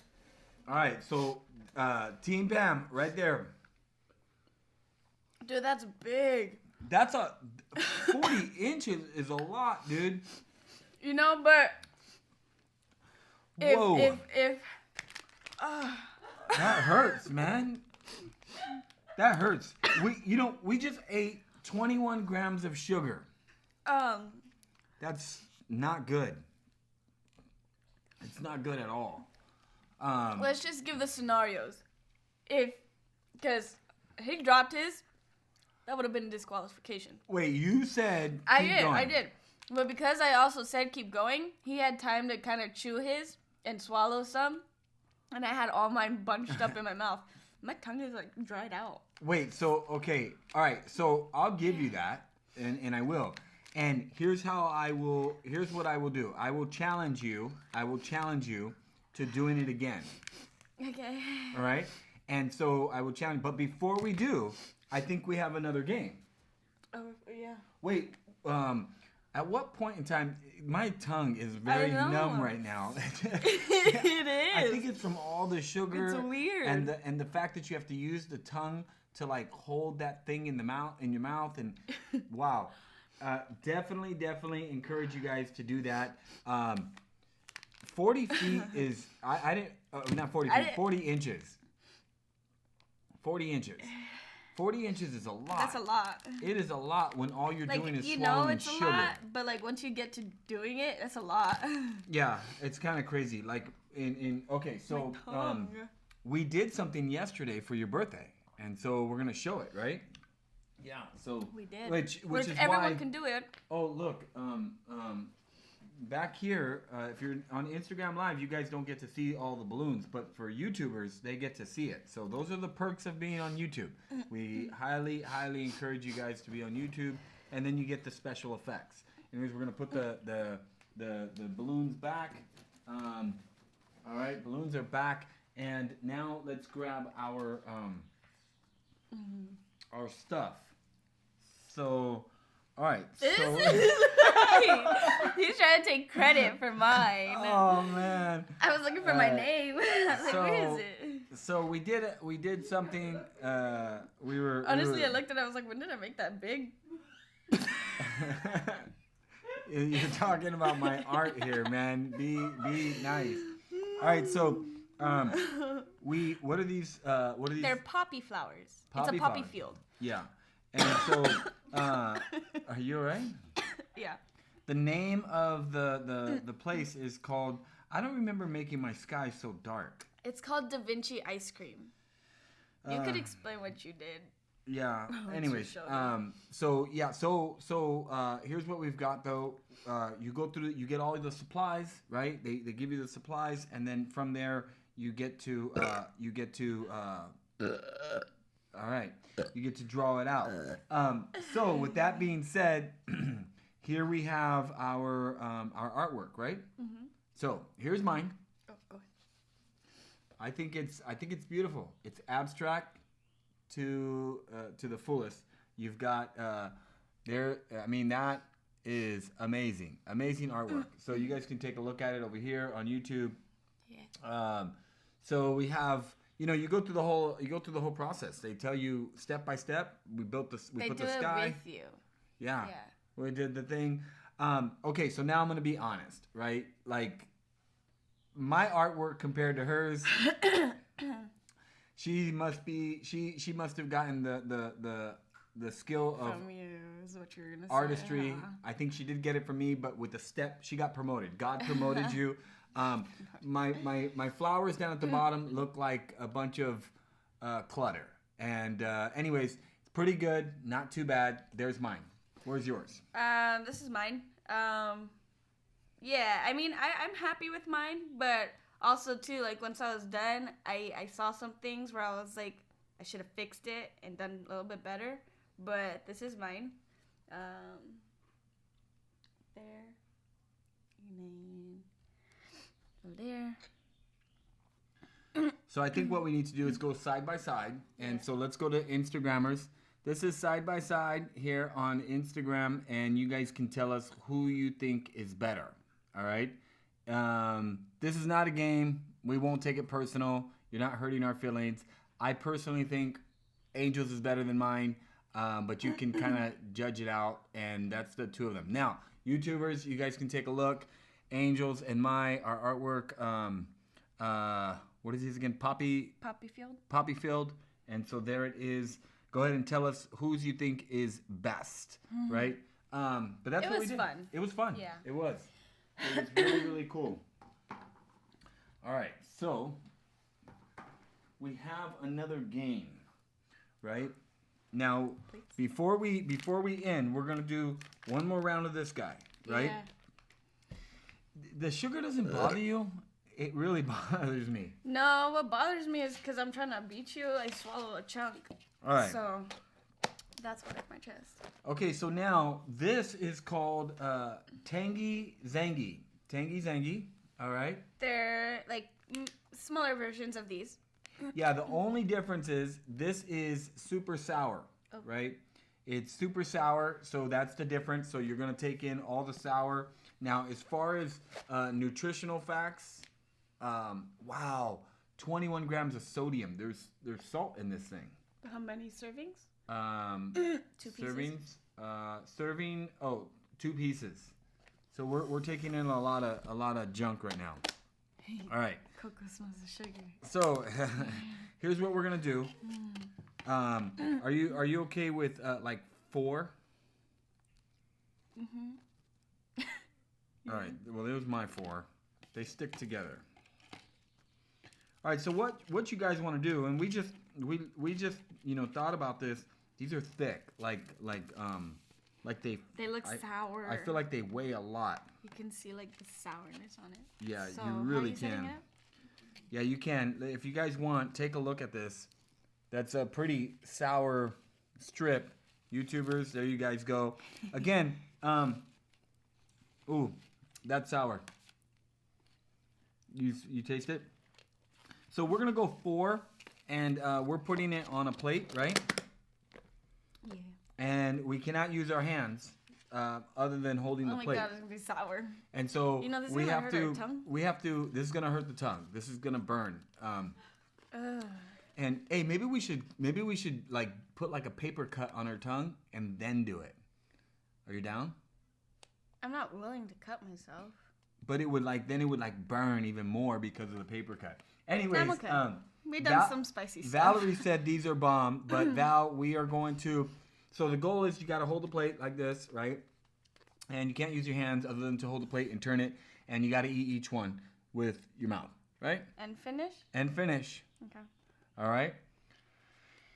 Alright, so Team Pam, right there. Dude, that's big. That's 40 inches is a lot, dude. You know, but Whoa. if That hurts, man. That hurts. We just ate 21 grams of sugar. That's not good. It's not good at all. Let's just give the scenarios. Because he dropped his, that would have been a disqualification. Wait, you said I keep did. going. But because I also said keep going, he had time to kind of chew his and swallow some, and I had all mine bunched up in my mouth. My tongue is like dried out. Wait, so okay, all right. So I'll give you that, and I will. And here's what I will do. I will challenge you to doing it again. Okay. All right. And so I will challenge. But before we do, I think we have another game. Oh yeah. Wait. At what point in time, my tongue is very numb right now. It is. I think it's from all the sugar. It's weird. And the fact that you have to use the tongue to like hold that thing in your mouth, and wow. Definitely encourage you guys to do that. 40 feet is I didn't not 40 feet, 40 inches. 40 inches. 40 inches is a lot. That's a lot. It is a lot when all you're doing is you swallowing know it's sugar. a lot, but like once you get to doing it, that's a lot. Yeah, it's kind of crazy. Like okay, so My tongue. we did something yesterday for your birthday, and so we're gonna show it, right? Yeah. So We did. which is everyone why. can do it. Oh look, back here, if you're on Instagram Live, you guys don't get to see all the balloons, but for YouTubers, they get to see it. So those are the perks of being on YouTube. We highly encourage you guys to be on YouTube, and then you get the special effects. Anyways, we're gonna put the balloons back. All right, balloons are back, and now let's grab our stuff. So. All right. This So, is he's trying to take credit for mine. oh man. I was looking for my name. I was like, where is it? So we did something. Honestly, I looked at it. I was like, when did I make that big? You're talking about my art here, man. Be nice. All right. So what are these? They're poppy flowers. Poppy it's a poppy flowers. field. Yeah. And so, are you all right? Yeah. The name of the place is called. I don't remember making my sky so dark. It's called Da Vinci Ice Cream. You could explain what you did. Yeah. Anyways, so here's what we've got though. You go through, you get all the supplies, right? They give you the supplies, and then from there you get to all right, you get to draw it out. So with that being said, here we have our artwork, right? Mm-hmm. So here's mine. Oh, go ahead. I think it's beautiful. It's abstract to the fullest. You've got there. I mean, that is amazing artwork. So you guys can take a look at it over here on YouTube. Yeah. So we have, you go through the whole process. They tell you step by step. We put the sky. They do it with you. Yeah. We did the thing. Okay, so now I'm gonna be honest, right? Like my artwork compared to hers. She must have gotten the skill of from you is what you're gonna artistry. say. Huh? I think she did get it from me, but with the step, she got promoted. God promoted you. My flowers down at the bottom look like a bunch of clutter. And anyways, it's pretty good, not too bad. There's mine. Where's yours? This is mine. Yeah, I mean, I'm happy with mine, but also too, like once I was done, I saw some things where I was like, I should have fixed it and done a little bit better. But this is mine. There. And then over there. So I think what we need to do is go side by side. And so let's go to Instagrammers. This is side by side here on Instagram, and you guys can tell us who you think is better. All right? This is not a game. We won't take it personal. You're not hurting our feelings. I personally think Angel's is better than mine, but you can kind of judge it out, and that's the two of them. Now, YouTubers, you guys can take a look. Angel's and our artwork. What is his again? Poppyfield. And so there it is. Go ahead and tell us whose you think is best, right? But that's what we did. Fun. It was fun. Yeah. It was really, really cool. All right, so we have another game, right? Now, before we end, we're gonna do one more round of this guy, right? Yeah. The sugar doesn't bother you. It really bothers me. No, what bothers me is because I'm trying to beat you, I swallow a chunk. All right. So that's what hurt my chest. Okay, so now this is called Tangy Zangy. Tangy Zangy. All right. They're like smaller versions of these. Yeah, the only difference is this is super sour, right? It's super sour, so that's the difference. So you're gonna take in all the sour. Now, as far as nutritional facts, wow, 21 grams of sodium. There's salt in this thing. How many servings? 2 pieces. Serving. 2 pieces. So we're taking in a lot of junk right now. All right. Cocoa smells of sugar. So here's what we're gonna do. Are you okay with like 4? Mhm. All right. Well, there's my 4. They stick together. All right. So what you guys want to do? And we just thought about this. These are thick, like they. They look sour. I feel like they weigh a lot. You can see like the sourness on it. Yeah, so, you really how are you can. It up? Yeah, you can. If you guys want, take a look at this. That's a pretty sour strip. YouTubers, there you guys go. Again, ooh, that's sour. You taste it? So we're gonna go 4, and we're putting it on a plate, right? Yeah. And we cannot use our hands other than holding the plate. Oh my god, it's gonna be sour. And so this is we gonna have hurt to. our tongue? We have to. This is gonna hurt the tongue. This is gonna burn. And hey, maybe we should like put like a paper cut on our tongue and then do it. Are you down? I'm not willing to cut myself. But it would burn even more because of the paper cut. Anyways, I'm okay. We done some spicy stuff. Valerie said these are bomb, but Val, we are going to. So the goal is you got to hold the plate like this, right? And you can't use your hands other than to hold the plate and turn it, and you got to eat each one with your mouth, right? And finish? And finish. Okay. All right.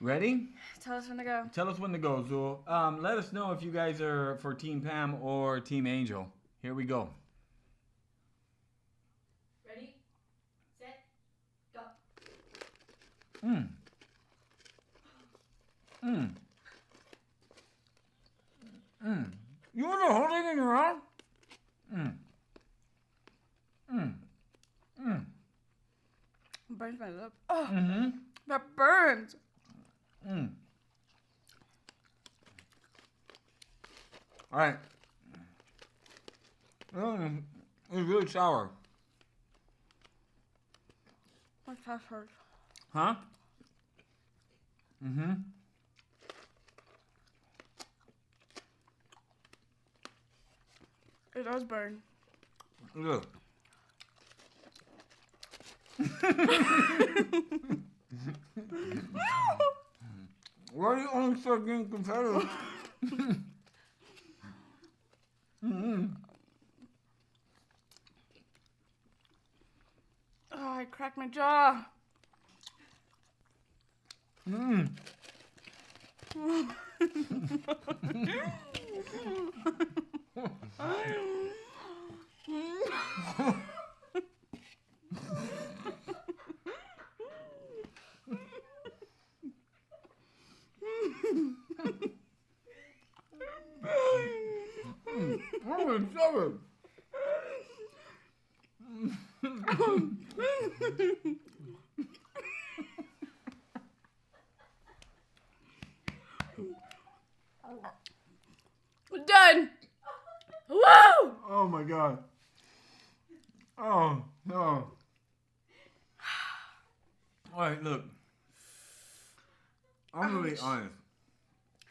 Ready? Tell us when to go. Tell us when to go, Zool. Let us know if you guys are for Team Pam or Team Angel. Here we go. Ready, set, go. Mm. Mm. Mm. You want the whole thing in your mouth? Mm. Mm. Mm. Burns my lip. Oh, Mm-hmm. that burns. Mm. All right. It's really sour. My chest hurts. Huh? Mm-hmm. It does burn. Look. Why do you only start getting competitive? Mm-hmm. Oh, I cracked my jaw. Mm. Oh, it's sour. We're done. Woo! Oh my god. Oh no. Alright, look. I'm gonna be honest.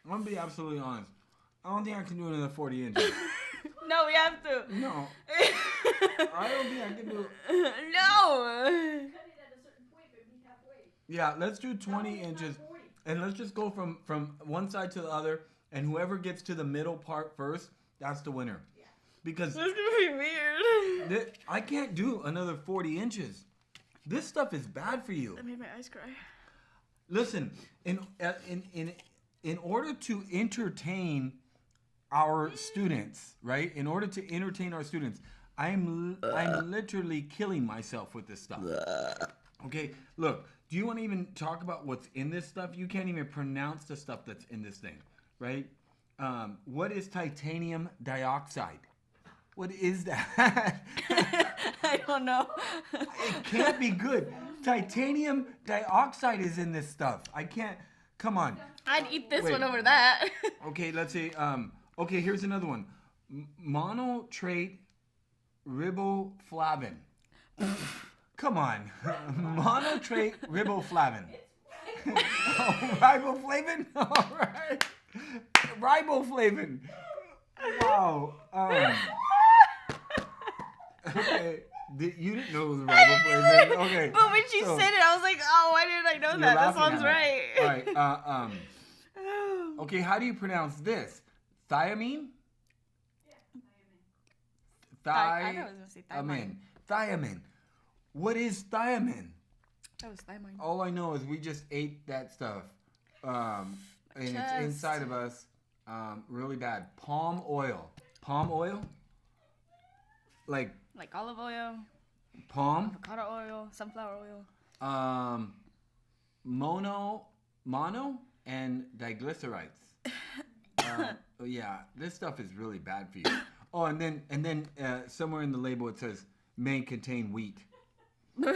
I'm gonna be absolutely honest. I don't think I can do another 40 inches. No, we have to. No. I don't think I can do No. Cut it at a certain point, but be halfway. Yeah, let's do 20 inches. And let's just go from one side to the other. And whoever gets to the middle part first, that's the winner. Yeah. Because This is gonna be weird. I can't do another 40 inches. This stuff is bad for you. That made my eyes cry. Listen, in order to entertain our students, right? In order to entertain our students, I'm literally killing myself with this stuff. Okay, look. Do you want to even talk about what's in this stuff? You can't even pronounce the stuff that's in this thing, right? What is titanium dioxide? What is that? I don't know. It can't be good. Titanium dioxide is in this stuff. I can't. Come on. I'd eat this Wait. one over that. Okay, let's see. Okay, here's another one. Monotrate riboflavin. Come on. Monotrate riboflavin. Oh, riboflavin? All right. Riboflavin. Wow. Okay. You didn't know it was riboflavin. Okay. But when she so- said it, I was like, oh, why didn't I know You're that? That laughing sounds at right. it. All right. Okay, how do you pronounce this? Thiamine? I thought it was gonna say thiamine. Thiamine. What is thiamine? That was thiamine. All I know is we just ate that stuff. And it's Just- inside of us. Really bad. Palm oil. Palm oil? Like Like olive oil, palm? avocado oil, sunflower oil. Mono and diglycerides. Yeah, this stuff is really bad for you. Oh, and then somewhere in the label it says may contain wheat. May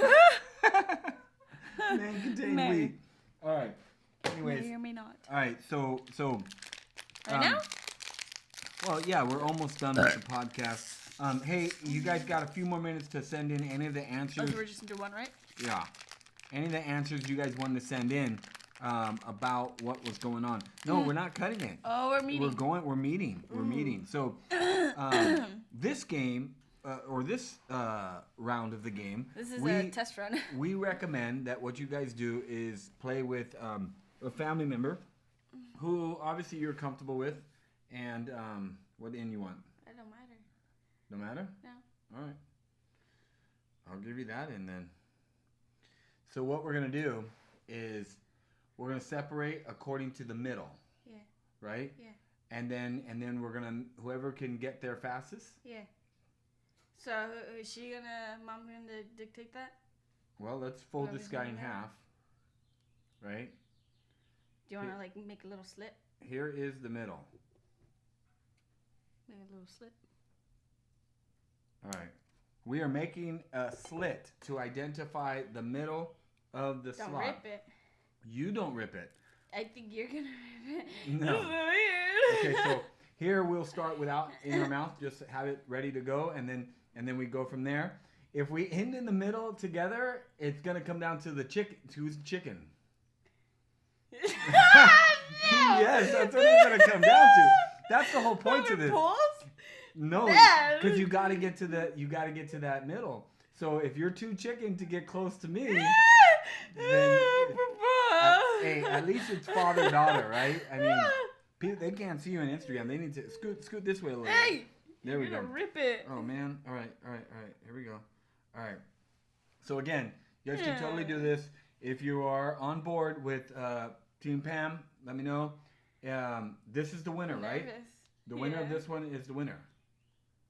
contain May. wheat. All right. Anyways, May or may not. all right. So Right now? well, yeah, we're almost done with the podcast. Hey, you guys got a few more minutes to send in any of the answers. So we're just gonna do one, right? Yeah. Any of the answers you guys wanted to send in about what was going on. No, we're not cutting it. Oh, we're meeting. We're meeting. So this game, or this round of the game, This is a test run. we recommend that what you guys do is play with a family member who obviously you're comfortable with, and what end you want. It don't matter. No matter? No. All right. I'll give you that, and then. So what we're gonna do is we're gonna separate according to the middle. Yeah. Right? Yeah. And then we're gonna whoever can get there fastest. Yeah. So is she mom gonna dictate that? Well, let's fold this guy in that? half. Right? Do you wanna like make a little slit? Here is the middle. Make a little slit. All right. We are making a slit to identify the middle of the slot. Don't rip it. You don't rip it. I think you're gonna rip it. No. This is weird. Okay, so here we'll start without in our mouth. Just have it ready to go, and then we go from there. If we end in the middle together, it's gonna come down to the chicken. Who's chicken? Yes, that's what it's gonna come down to. That's the whole point to this. Pulls? No, because you gotta get to that middle. So if you're too chicken to get close to me, then hey, at least it's father-daughter, right? I mean, people, they can't see you on Instagram. They need to scoot this way a little bit. Hey, there we go. Rip it. Oh man! All right. Here we go. All right. So again, you guys can totally do this. If you are on board with Team Pam, let me know. This is the winner, right? The winner of this one is the winner,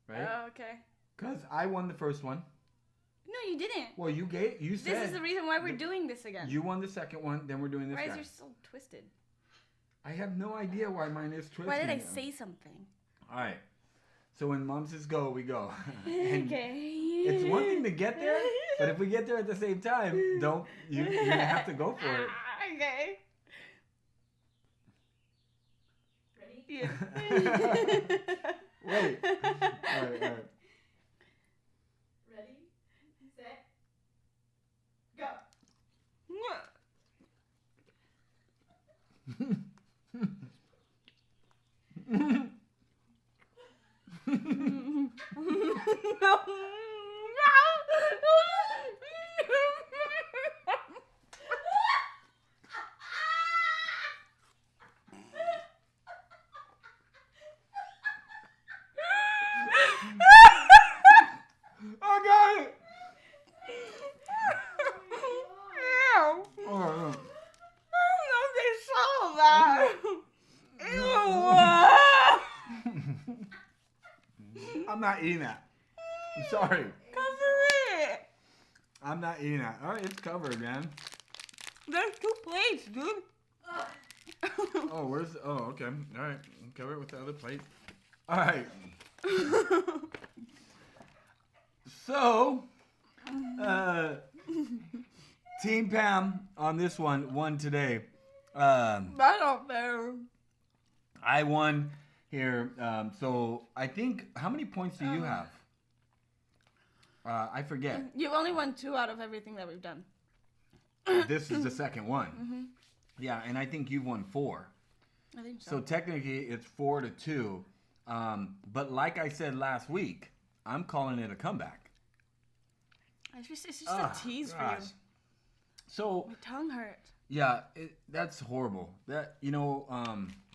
right? Oh, okay. Because I won the first one. No, you didn't. Well, you said This is the reason why we're doing this again. You won the second one, then we're doing this. Why guy. is yours so twisted? I have no idea why mine is twisted. Why did I say something? All right. So when Mom says go, we go. And okay. it's one thing to get there, but if we get there at the same time, you have to go for it. Okay. Ready? Yeah. Wait. All right. Ready? Set. Go. I got it. Ew. Oh, I'm not eating that. I'm sorry. Cover it. I'm not eating that. All right, it's covered, man. There's 2 plates, dude. Oh, okay. All right. Cover it with the other plate. All right. So, Team Pam on this one won today. That's not fair. I won here. So I think, how many points do you have? I forget. You've only won 2 out of everything that we've done. This is the second one. Mm-hmm. Yeah, and I think you've won 4. I think so. So technically it's 4-2. But like I said last week, I'm calling it a comeback. It's just a tease for you. So My tongue hurts. yeah, that's horrible. That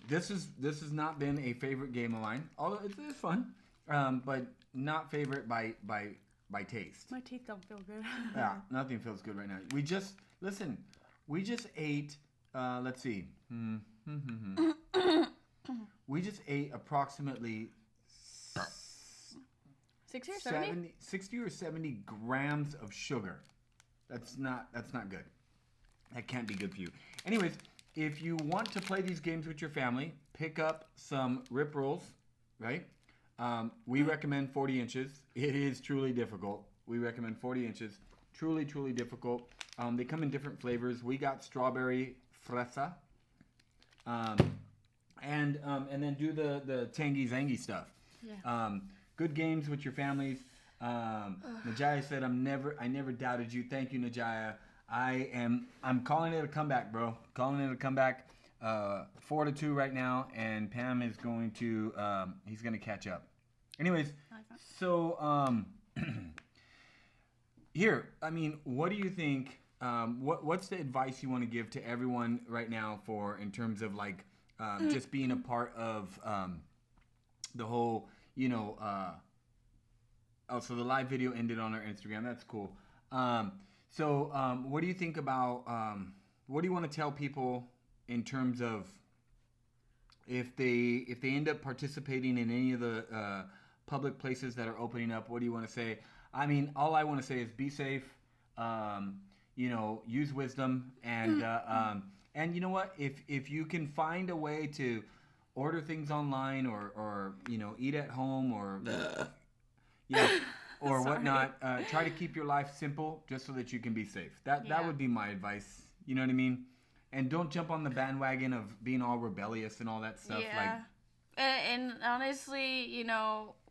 this has not been a favorite game of mine. Although it's fun, but not favorite by taste. My teeth don't feel good. Yeah, nothing feels good right now. We just ate. Let's see. We just ate approximately 60 or 70? 60 or 70 grams of sugar. That's not good. That can't be good for you. Anyways, if you want to play these games with your family, pick up some Rip Rolls, right? We recommend 40 inches. It is truly difficult. We recommend 40 inches. Truly, truly difficult. They come in different flavors. We got strawberry fresa. And then do the tangy zangy stuff. Yeah. Good games with your families. Najaya said, I never doubted you. Thank you, Najaya. I'm calling it a comeback, bro. Calling it a comeback. 4-2 right now, and Pam is going to he's gonna catch up. Anyways, so here, I mean, what do you think? What's the advice you want to give to everyone right now in terms of like just being a part of the whole, so the live video ended on our Instagram. That's cool. So what do you think about what do you want to tell people in terms of if they end up participating in any of the public places that are opening up? What do you want to say? I mean, all I want to say is be safe. Use wisdom, and you know what? If you can find a way to order things online or eat at home or or whatnot, try to keep your life simple just so that you can be safe. That would be my advice. You know what I mean? And don't jump on the bandwagon of being all rebellious and all that stuff. Yeah. And honestly,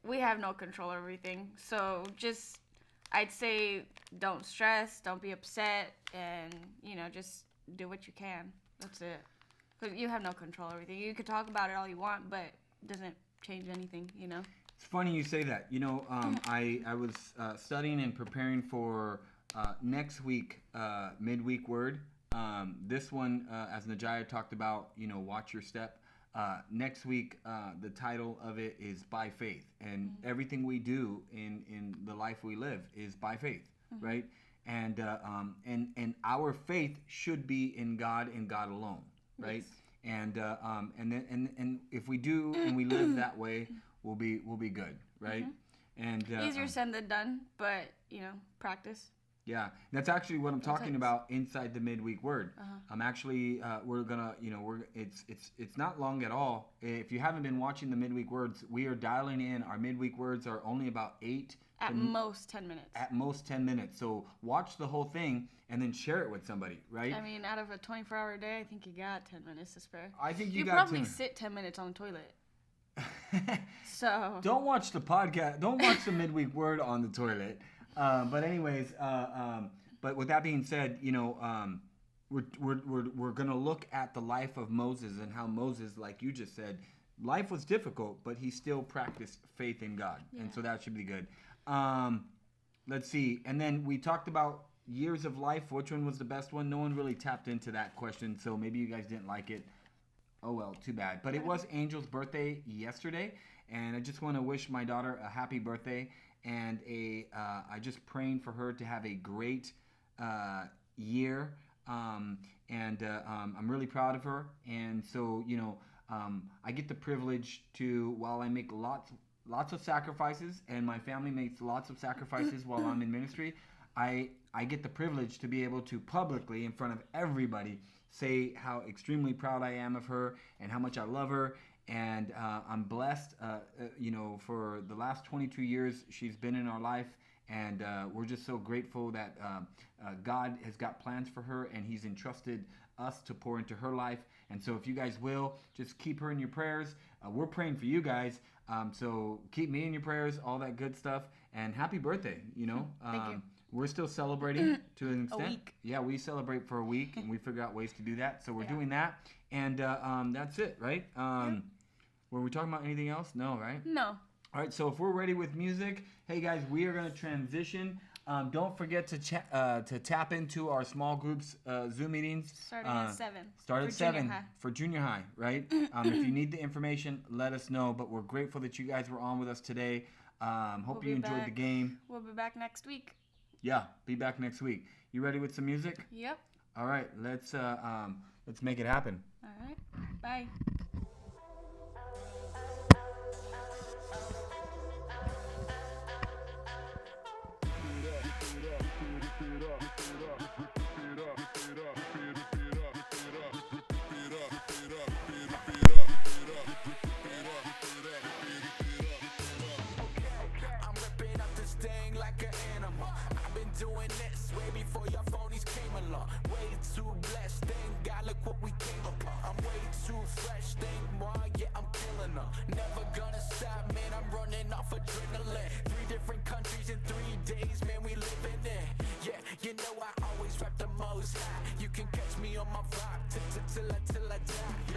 we have no control over everything. So just, I'd say, don't stress, don't be upset, and, just do what you can. That's it. Because you have no control over everything. You could talk about it all you want, but it doesn't change anything, It's funny you say that. I was studying and preparing for next week, midweek word. This one, as Najaya talked about, watch your step. Next week, the title of it is By Faith. And everything we do in the life we live is by faith, right? And our faith should be in God and God alone, right? Yes. And if we do and we live that way, we'll be good, right? And easier said than done, but practice. Yeah, that's actually what I'm talking about inside the midweek word. I'm actually we're gonna it's not long at all. If you haven't been watching the midweek words, we are dialing in. Our midweek words are only about 8 at most 10 minutes. At most 10 minutes. So watch the whole thing and then share it with somebody, right? I mean, out of a 24-hour day, I think you got 10 minutes to spare. I think you probably sit 10 minutes on the toilet. So don't watch the podcast. Don't watch the midweek word on the toilet. But anyways, but with that being said, we're gonna look at the life of Moses and how Moses, like you just said, life was difficult, but he still practiced faith in God, and so that should be good. Let's see, and then we talked about years of life. Which one was the best one? No one really tapped into that question, so maybe you guys didn't like it. Oh well, too bad. But it was Angel's birthday yesterday, and I just want to wish my daughter a happy birthday. And I just praying for her to have a great year, and I'm really proud of her. And so I get the privilege to, while I make lots of sacrifices, and my family makes lots of sacrifices while I'm in ministry, I get the privilege to be able to publicly, in front of everybody, say how extremely proud I am of her and how much I love her. And I'm blessed, for the last 22 years she's been in our life, and we're just so grateful that God has got plans for her, and he's entrusted us to pour into her life. And so if you guys will, just keep her in your prayers. We're praying for you guys, so keep me in your prayers, all that good stuff, and happy birthday, Thank you. We're still celebrating to an extent. A week. Yeah, we celebrate for a week, and we figure out ways to do that, so we're doing that. And that's it, right? Were we talking about anything else? No, right? No. All right, so if we're ready with music, hey guys, we are going to transition. Don't forget to tap into our small groups Zoom meetings. Starting at 7. Start at 7 for junior high, right? If you need the information, let us know. But we're grateful that you guys were on with us today. Hope you enjoyed the game. We'll be back next week. Yeah, be back next week. You ready with some music? Yep. All right, let's make it happen. All right, bye. Doing this way before your phonies came along. Way too blessed, thank God, look what we came upon. I'm way too fresh, thank more, yeah, I'm killing them. Never gonna stop, man, I'm running off adrenaline. 3 different countries in 3 days, man, we living in. Yeah, I always rap the most high. You can catch me on my vibe till I die.